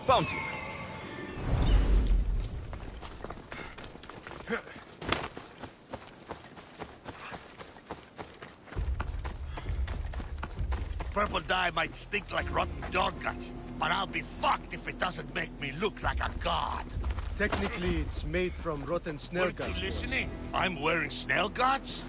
Found him. Purple dye might stink like rotten dog guts, but I'll be fucked if it doesn't make me look like a god. Technically, it's made from rotten snail Weren't guts. you listening? I'm wearing snail guts?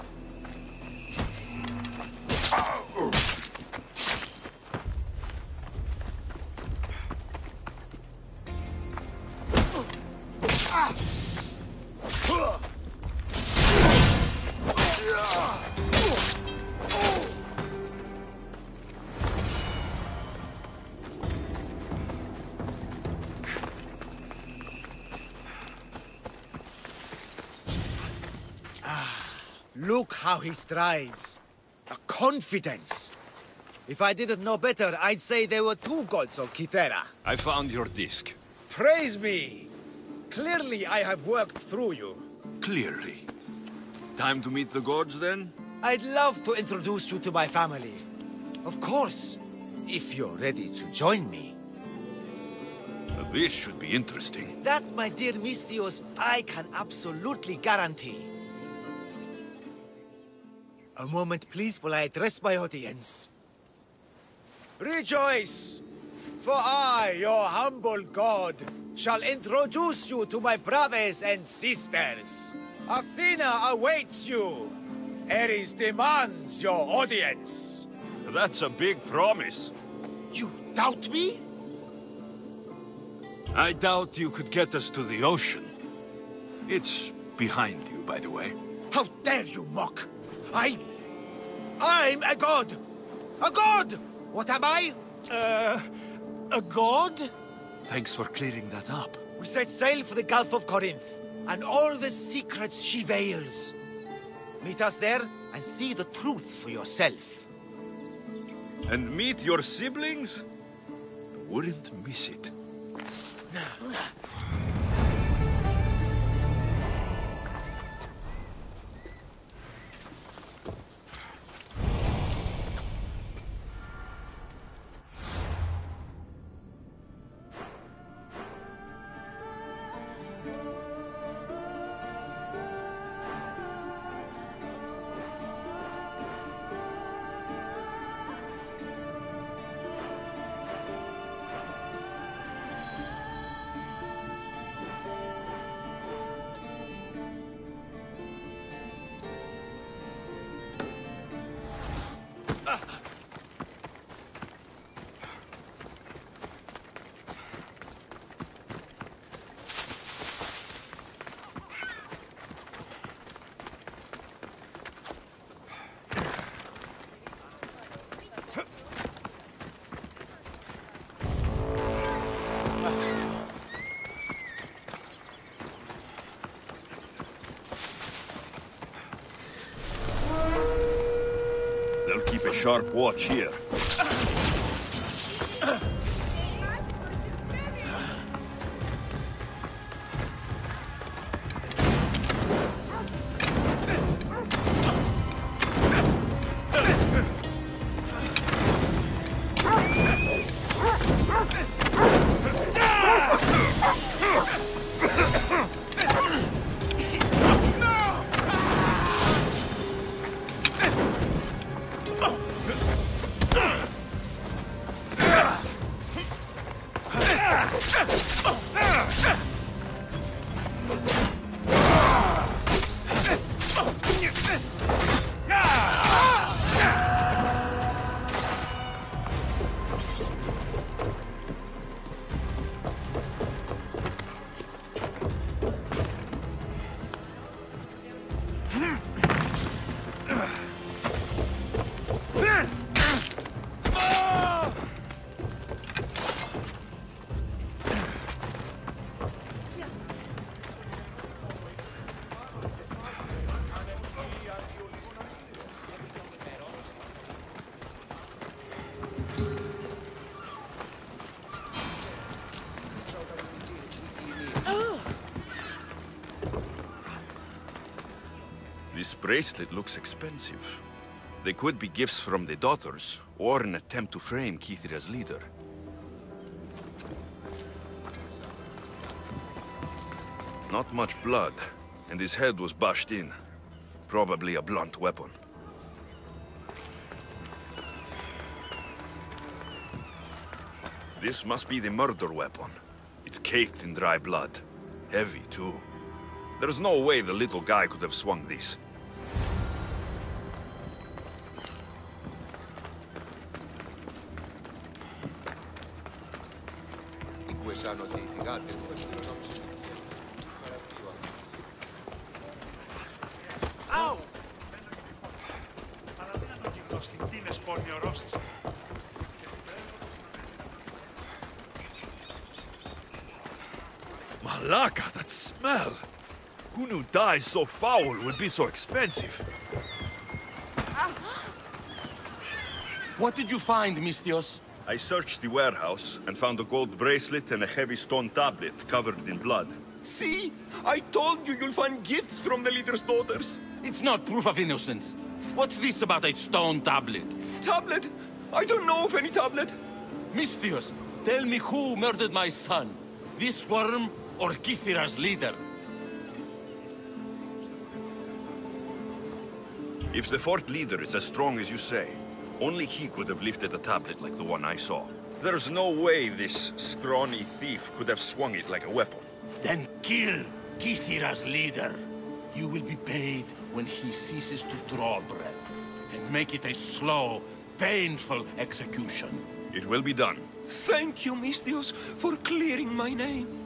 Look how he strides. A confidence. If I didn't know better, I'd say there were two gods on Kythera. I found your disc. Praise me! Clearly I have worked through you. Clearly. Time to meet the gods, then? I'd love to introduce you to my family. Of course, if you're ready to join me. This should be interesting. That, my dear Mistios, I can absolutely guarantee. A moment, please, while I address my audience. Rejoice! For I, your humble god, shall introduce you to my brothers and sisters. Athena awaits you. Ares demands your audience. That's a big promise. You doubt me? I doubt you could get us to the ocean. It's behind you, by the way. How dare you mock? I'm a god! A god! What am I? A god? Thanks for clearing that up. We set sail for the Gulf of Corinth, and all the secrets she veils. Meet us there, and see the truth for yourself. And meet your siblings? Wouldn't miss it. They'll keep a sharp watch here. This bracelet looks expensive. They could be gifts from the daughters, or an attempt to frame Kythera's leader. Not much blood, and his head was bashed in. Probably a blunt weapon. This must be the murder weapon. It's caked in dry blood. Heavy, too. There's no way the little guy could have swung this. Ow! Malaka, that smell! Who knew dye so foul would be so expensive? What did you find, Mistios? I searched the warehouse and found a gold bracelet and a heavy stone tablet covered in blood. See? I told you you'll find gifts from the leader's daughters. It's not proof of innocence. What's this about a stone tablet? Tablet? I don't know of any tablet. Mistios, tell me who murdered my son. This worm or Kithira's leader? If the fort leader is as strong as you say, only he could have lifted a tablet like the one I saw. There's no way this scrawny thief could have swung it like a weapon. Then kill Kithira's leader. You will be paid when he ceases to draw breath. And make it a slow, painful execution. It will be done. Thank you, Mistios, for clearing my name.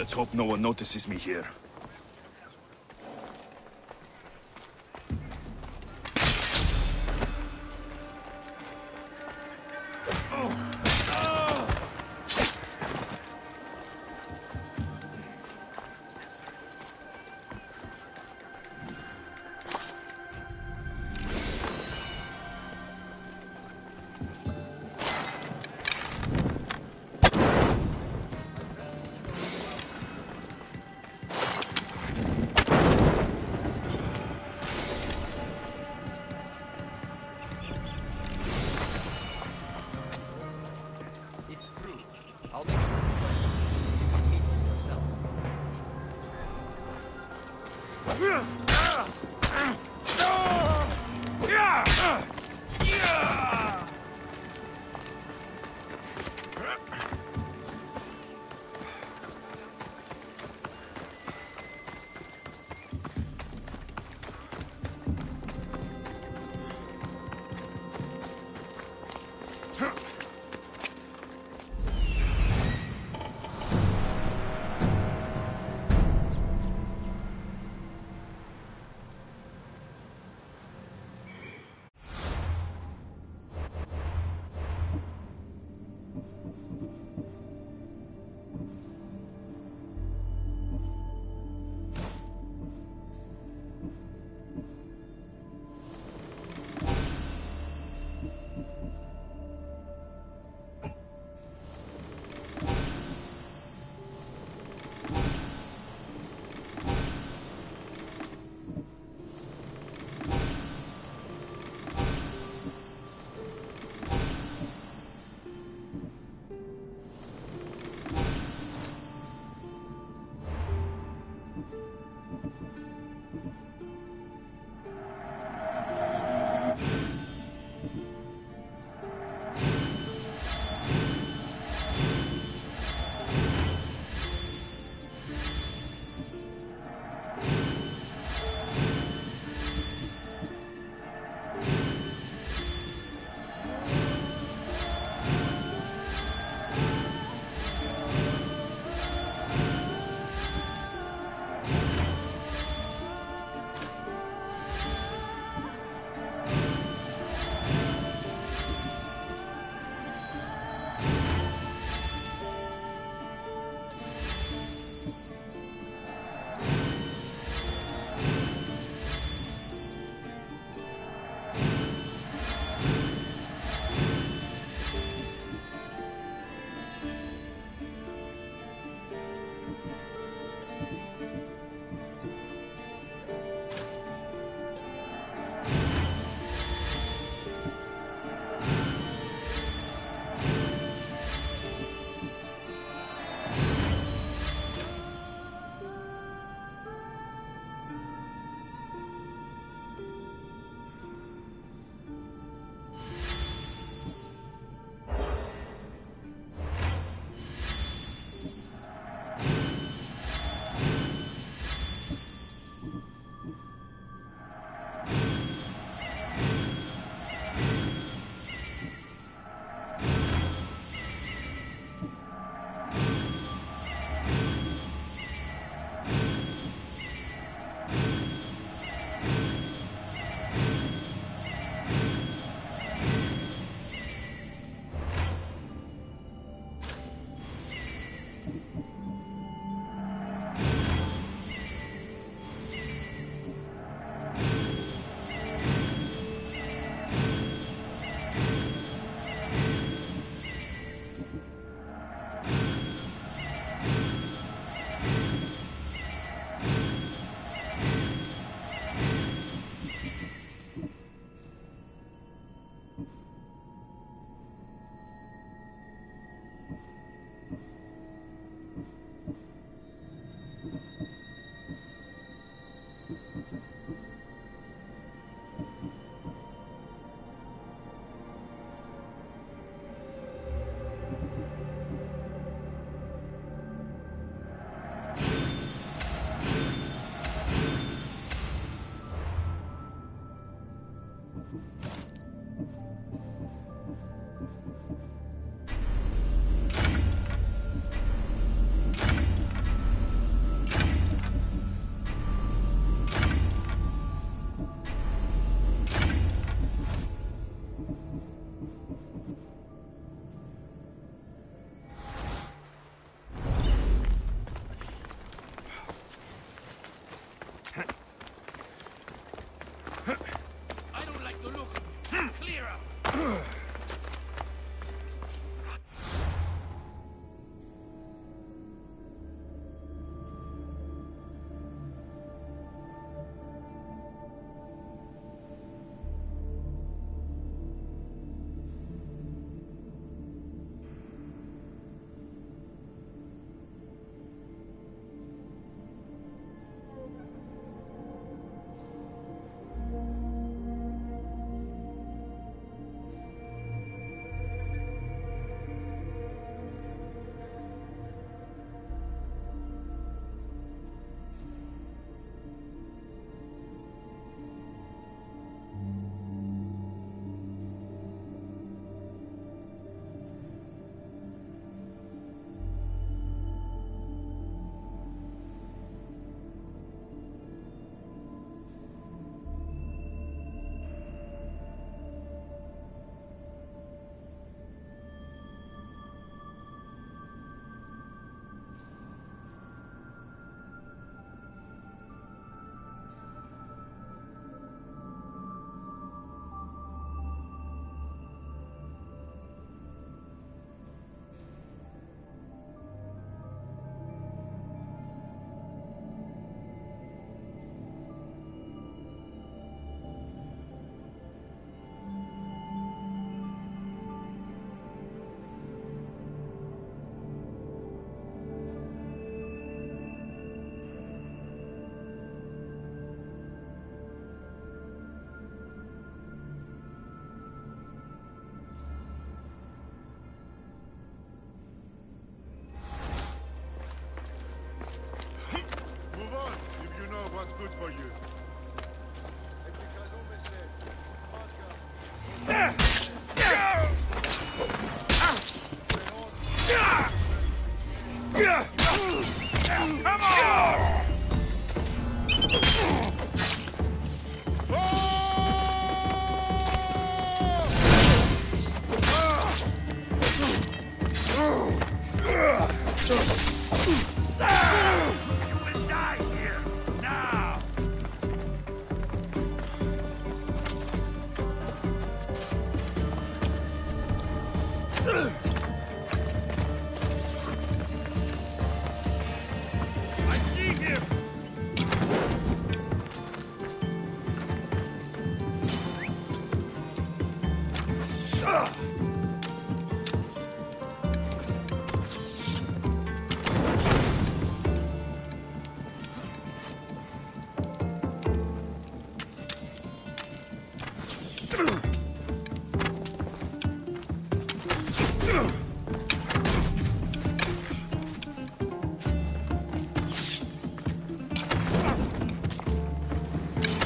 Let's hope no one notices me here.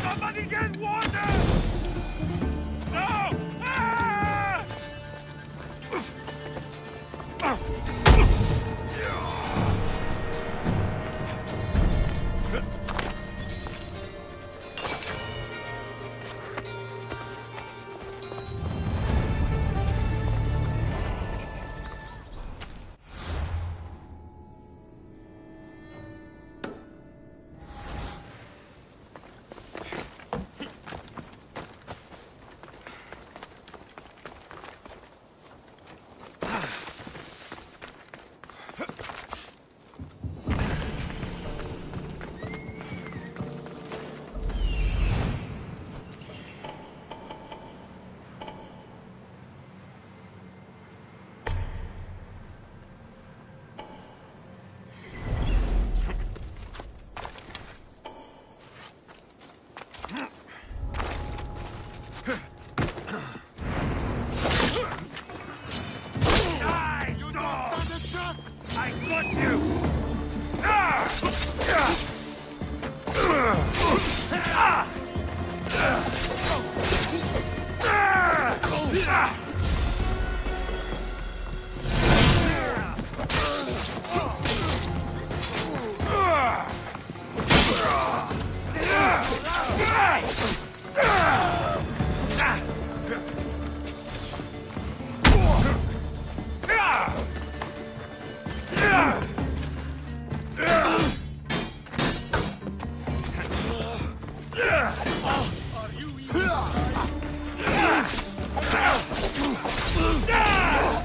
Somebody get water! No! I got you!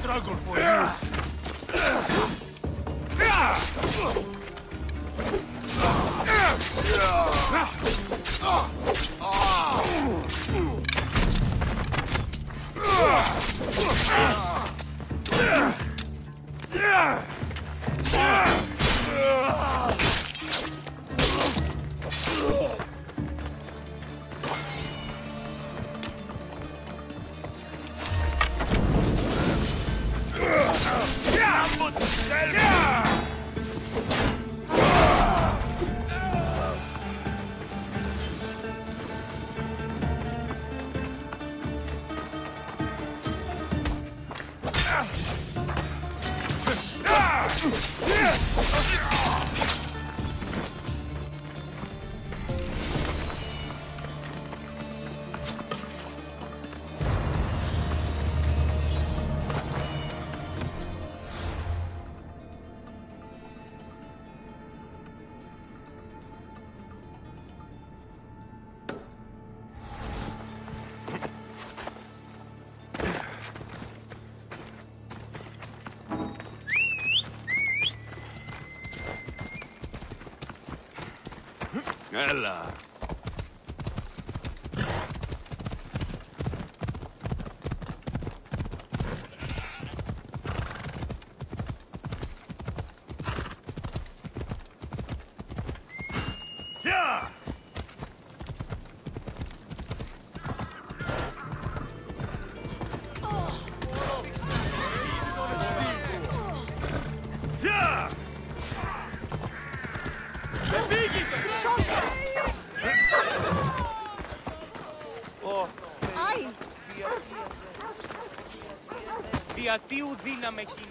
Struggle for you! Ella. Yeah! Yeah! Ai! Διατίου δύναμε κοινή.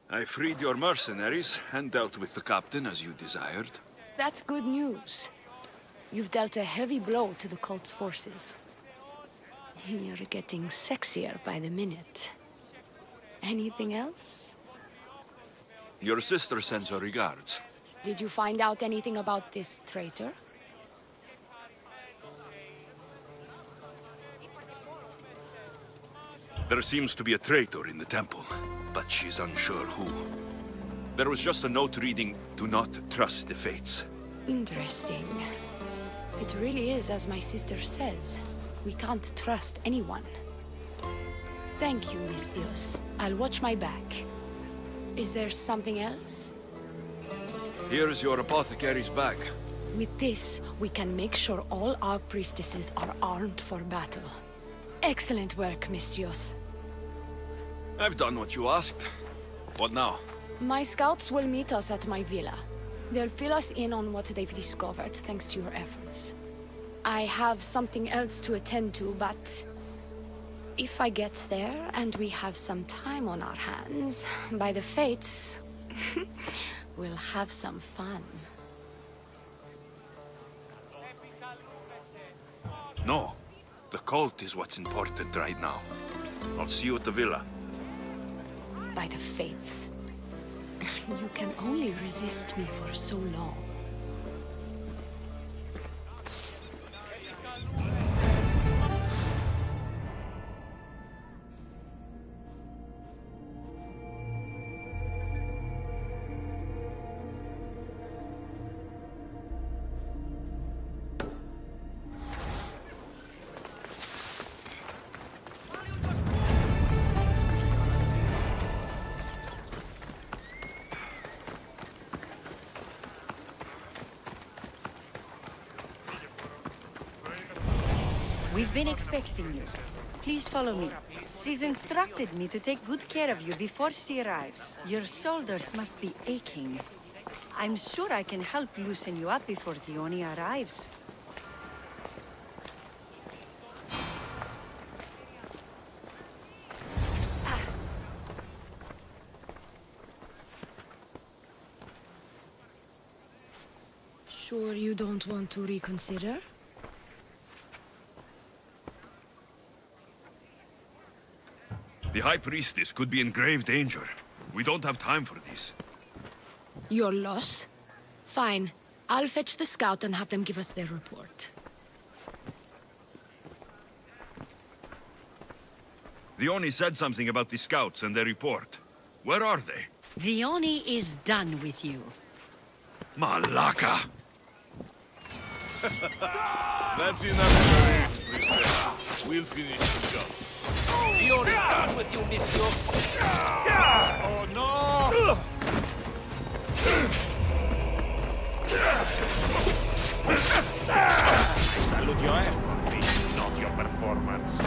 I freed your mercenaries and dealt with the captain as you desired. That's good news. You've dealt a heavy blow to the cult's forces. You're getting sexier by the minute. Anything else? Your sister sends her regards. Did you find out anything about this traitor? There seems to be a traitor in the temple, but she's unsure who. There was just a note reading, "Do not trust the fates." Interesting. It really is as my sister says. We can't trust anyone. Thank you, Misthios. I'll watch my back. Is there something else? Here's your apothecary's bag. With this, we can make sure all our priestesses are armed for battle. Excellent work, Misthios. I've done what you asked. What now? My scouts will meet us at my villa. They'll fill us in on what they've discovered, thanks to your efforts. I have something else to attend to, but... if I get there and we have some time on our hands, by the fates, we'll have some fun. No. The cult is what's important right now. I'll see you at the villa. By the fates. You can only resist me for so long. We've been expecting you. Please follow me. She's instructed me to take good care of you before she arrives. Your shoulders must be aching. I'm sure I can help loosen you up before the Oni arrives. Sure you don't want to reconsider? The High Priestess could be in grave danger. We don't have time for this. Your loss? Fine. I'll fetch the scout and have them give us their report. The Oni said something about the scouts and their report. Where are they? The Oni is done with you. Malaka! That's enough, Priestess. We'll finish the job. The Oni is done with you, Misthios. Oh no! I salute your effort, not your performance.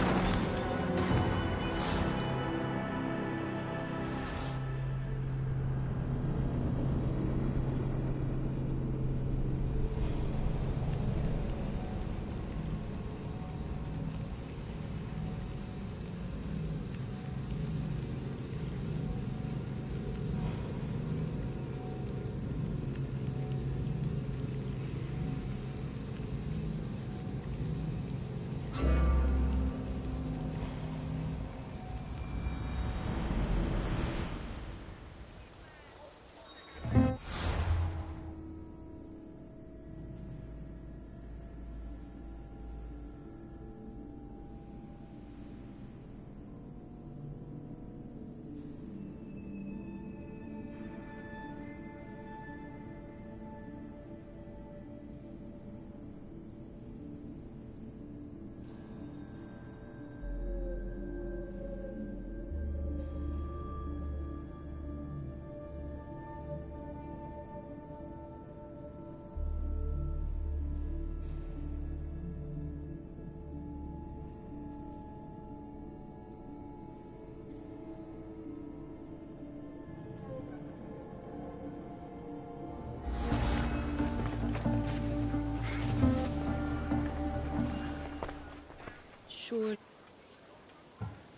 Sure.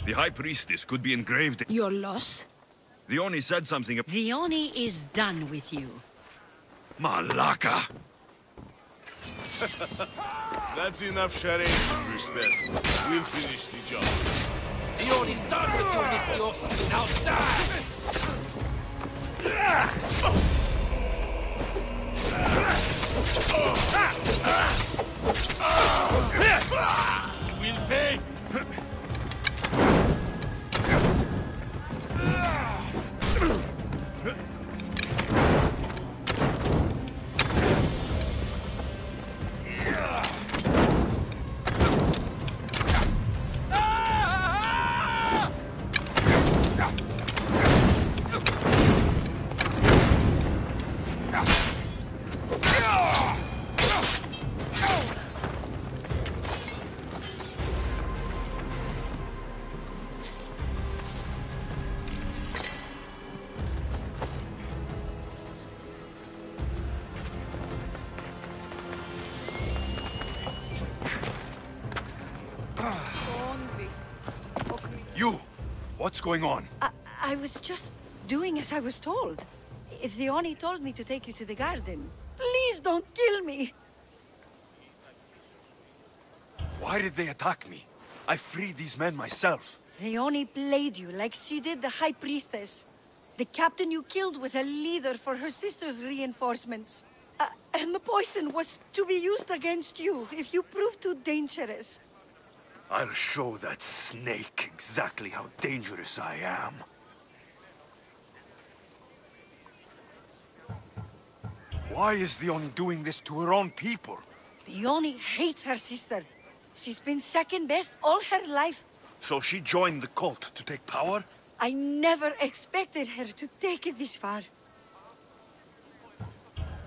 The High Priestess could be in grave danger. Your loss? The Oni said something... The Oni is done with you. Malaka! That's enough charade, priestess. We'll finish the job. The Oni's done with you, Mistios. Now die! We'll pay! You! What's going on? I was just doing as I was told. The Oni told me to take you to the garden. Please don't kill me! Why did they attack me? I freed these men myself. The Oni played you like she did the High Priestess. The captain you killed was a leader for her sister's reinforcements. And the poison was to be used against you if you prove too dangerous. I'll show that snake exactly how dangerous I am. Why is the Oni doing this to her own people? The Oni hates her sister. She's been second best all her life. So she joined the cult to take power? I never expected her to take it this far.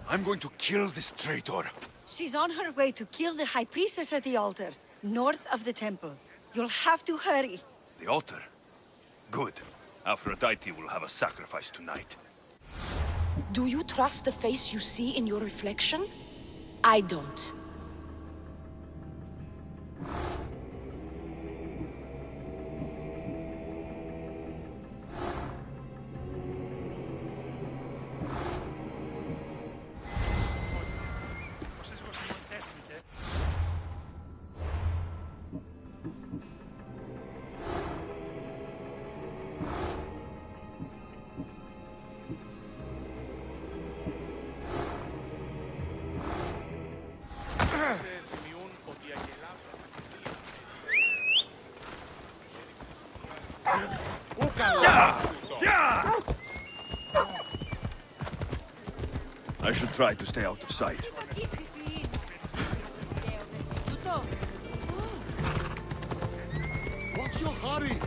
I'm going to kill this traitor. She's on her way to kill the High Priestess at the altar, north of the temple. You'll have to hurry. The altar? Good. Aphrodite will have a sacrifice tonight. Do you trust the face you see in your reflection? I don't. I should try to stay out of sight. What's your hurry?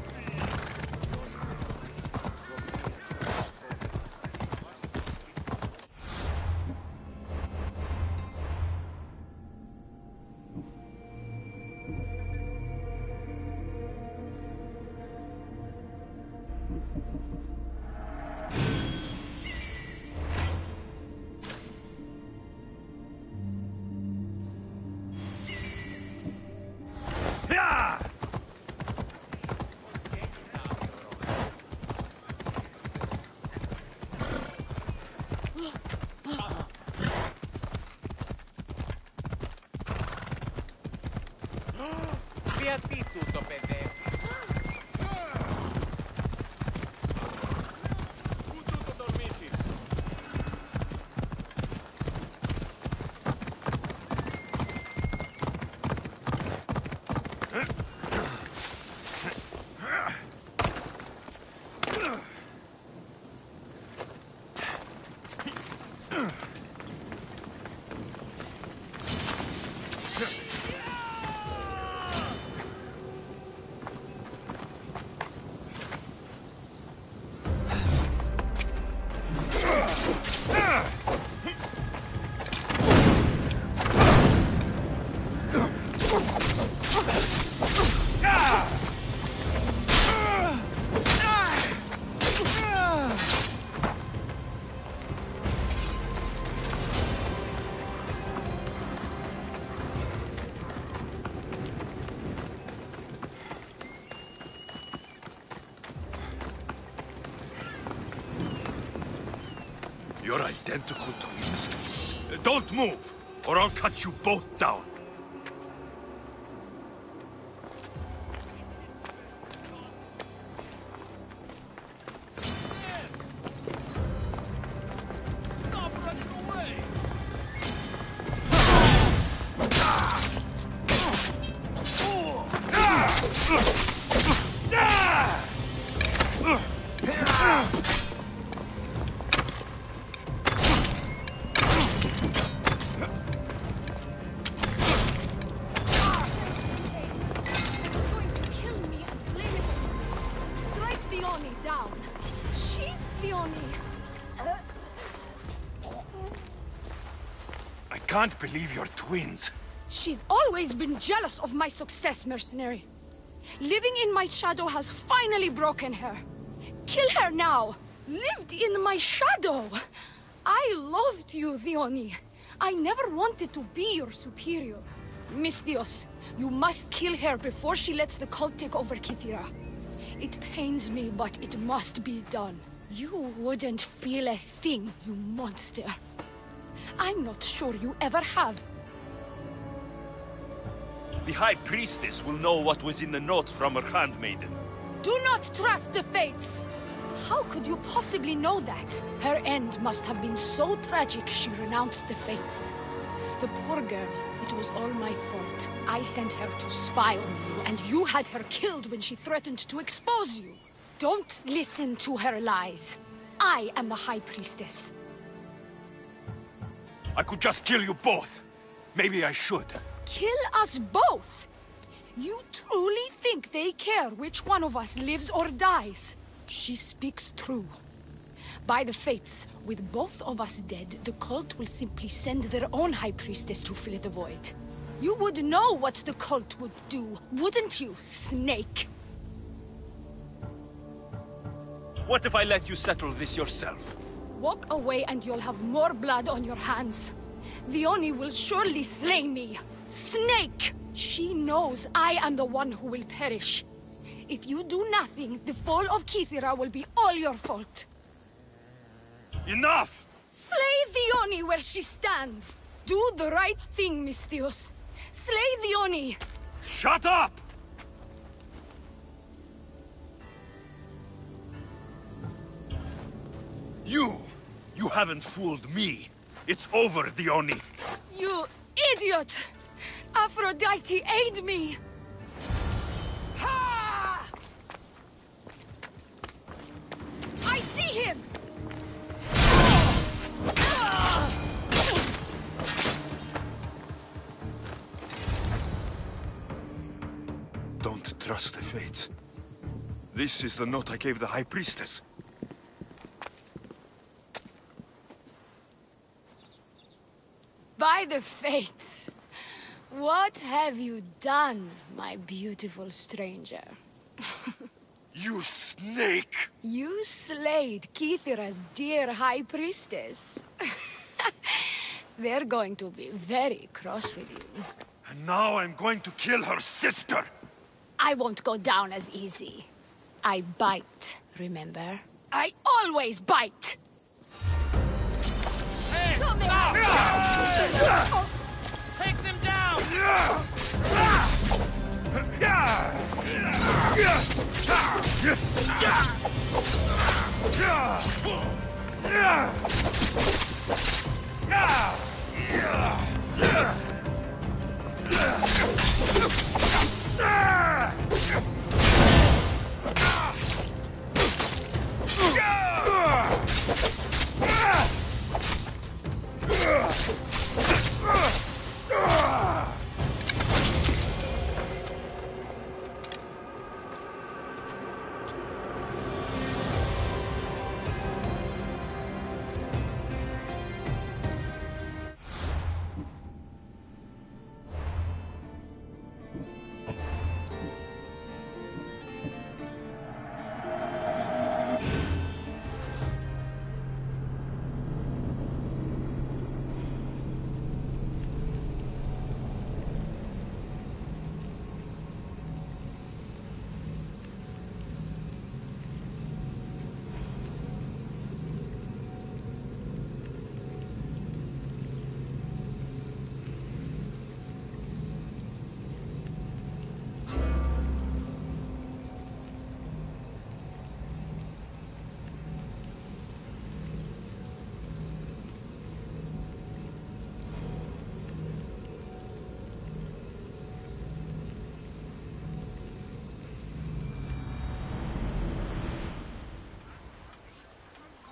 You're identical twins? Don't move, or I'll cut you both down. I can't believe you're twins. She's always been jealous of my success, mercenary. Living in my shadow has finally broken her. Kill her now! Lived in my shadow! I loved you, Theoni. I never wanted to be your superior. Misthios, you must kill her before she lets the cult take over Kythera. It pains me, but it must be done. You wouldn't feel a thing, you monster. I'm not sure you ever have. The High Priestess will know what was in the notes from her handmaiden. Do not trust the Fates! How could you possibly know that? Her end must have been so tragic she renounced the Fates. The poor girl, it was all my fault. I sent her to spy on you, and you had her killed when she threatened to expose you. Don't listen to her lies. I am the High Priestess. I could just kill you both. Maybe I should. Kill us both? You truly think they care which one of us lives or dies? She speaks true. By the Fates, with both of us dead, the cult will simply send their own High Priestess to fill the void. You would know what the cult would do, wouldn't you, Snake? What if I let you settle this yourself? Walk away and you'll have more blood on your hands. Theoni will surely slay me. Snake! She knows I am the one who will perish. If you do nothing, the fall of Kythera will be all your fault. Enough! Slay Theoni where she stands. Do the right thing, Misthios. Slay Theoni. Shut up! You haven't fooled me. It's over, Theoni. You idiot! Aphrodite, aid me! Ha! I see him! Don't trust the Fates. This is the note I gave the High Priestess. By the Fates! What have you done, my beautiful stranger? You snake! You slayed Kythera's dear High Priestess. They're going to be very cross with you. And now I'm going to kill her sister! I won't go down as easy. I bite, remember? I always bite! Hey! Come here! Stop! Take them down!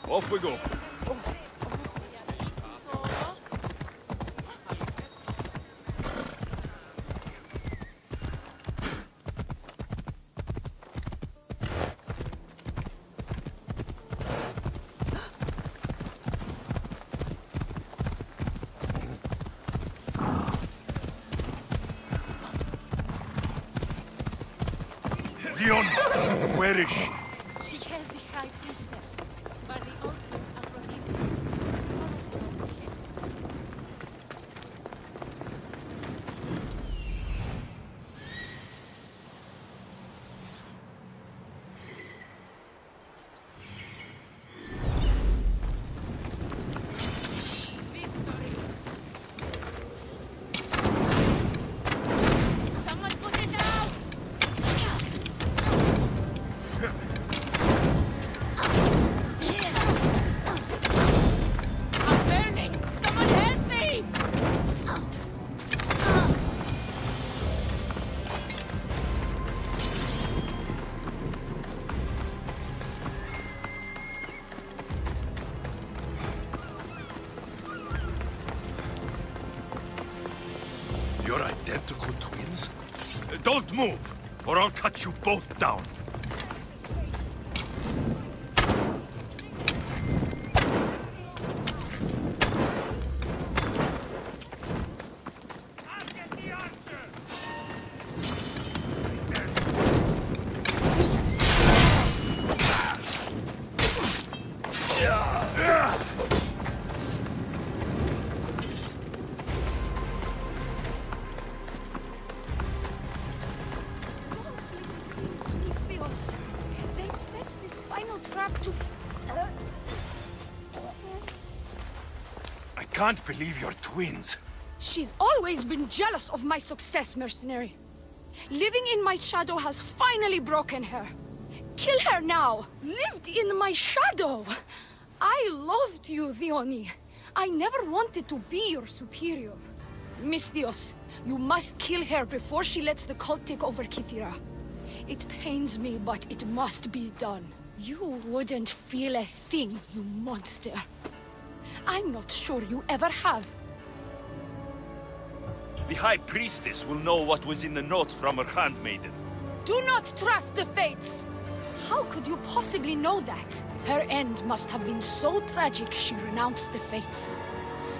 Off we go. Leon, where is she? She has the High Priestess, but the ultimate Aphrodite. Someone put it down! I'm burning! Someone help me! You're identical twins? Don't move, or I'll cut you both down. Mistheos. They've set this final trap to... I can't believe you're twins. She's always been jealous of my success, mercenary. Living in my shadow has finally broken her. Kill her now! Lived in my shadow! I loved you, Dione. I never wanted to be your superior. Mistheos, you must kill her before she lets the cult take over Kythera. It pains me, but it must be done. You wouldn't feel a thing, you monster. I'm not sure you ever have. The High Priestess will know what was in the notes from her handmaiden. Do not trust the fates! How could you possibly know that? Her end must have been so tragic she renounced the fates.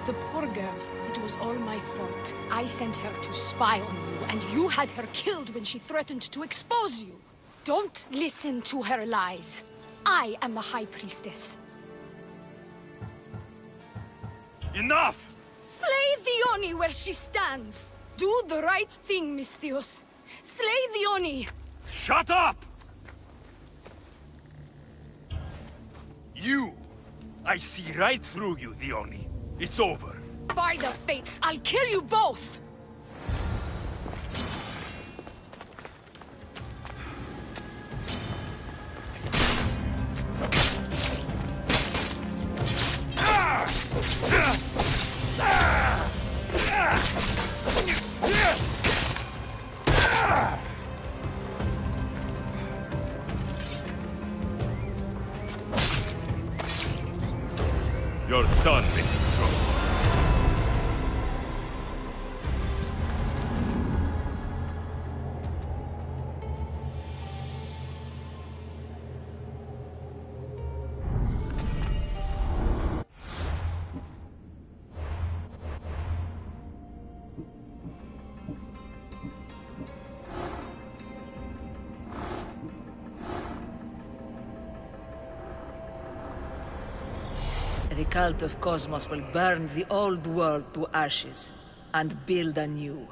The poor girl, it was all my fault. I sent her to spy on you, and you had her killed when she threatened to expose you. Don't listen to her lies. I am the High Priestess. Enough! Slay Dione where she stands! Do the right thing, Mistheos. Slay Dione! Shut up! You! I see right through you, Dione. It's over. By the fates, I'll kill you both! You're done making trouble. The cult of Cosmos will burn the old world to ashes and build anew.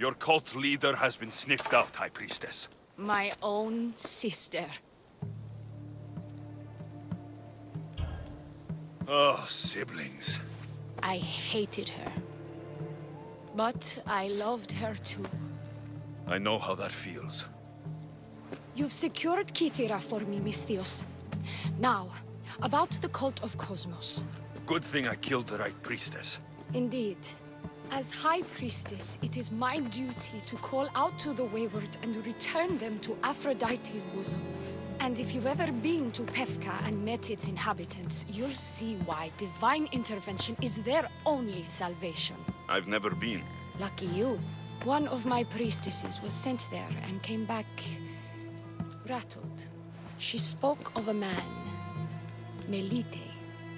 Your cult leader has been sniffed out, High Priestess. My own sister. Oh, siblings. I hated her. But I loved her too. I know how that feels. You've secured Kythera for me, Misthios. Now, about the Cult of Cosmos. Good thing I killed the right priestess. Indeed. As High Priestess, it is my duty to call out to the wayward and return them to Aphrodite's bosom. And if you've ever been to Pefka and met its inhabitants, you'll see why divine intervention is their only salvation. I've never been. Lucky you. One of my priestesses was sent there and came back rattled. She spoke of a man, Melite.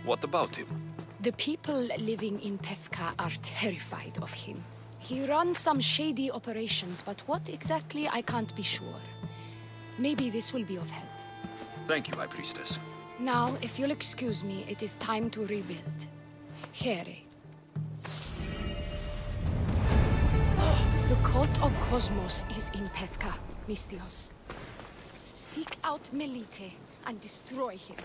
What about him? The people living in Pefka are terrified of him. He runs some shady operations, but what exactly I can't be sure. Maybe this will be of help. Thank you, High Priestess. Now, if you'll excuse me, it is time to rebuild. Here. The Cult of Cosmos is in Pefka, Misthios. Seek out Melite and destroy him.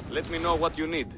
Let me know what you need.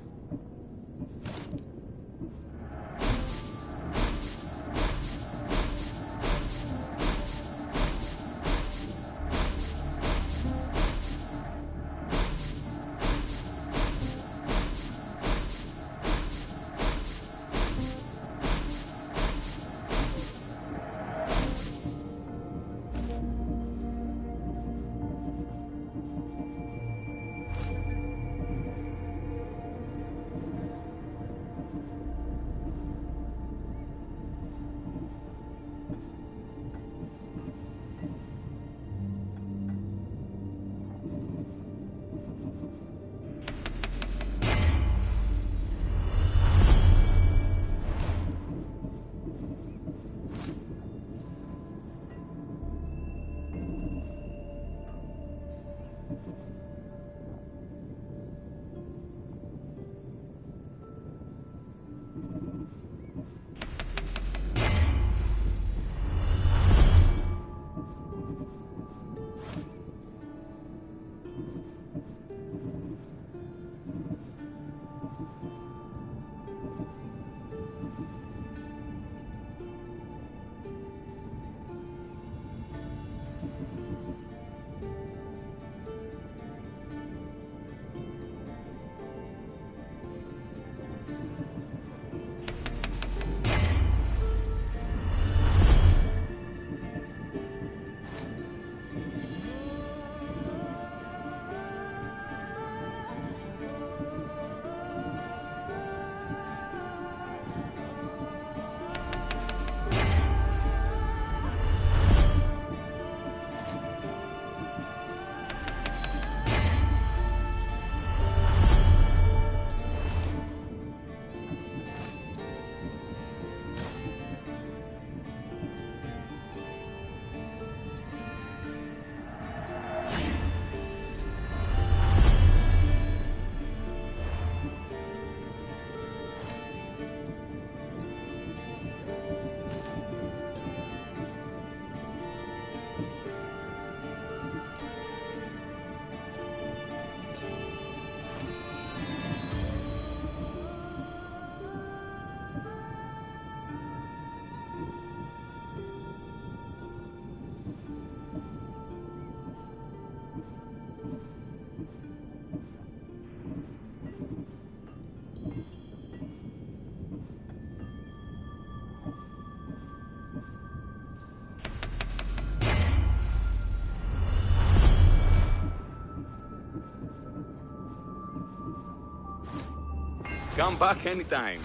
Come back anytime.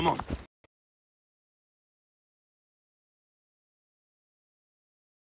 Come on.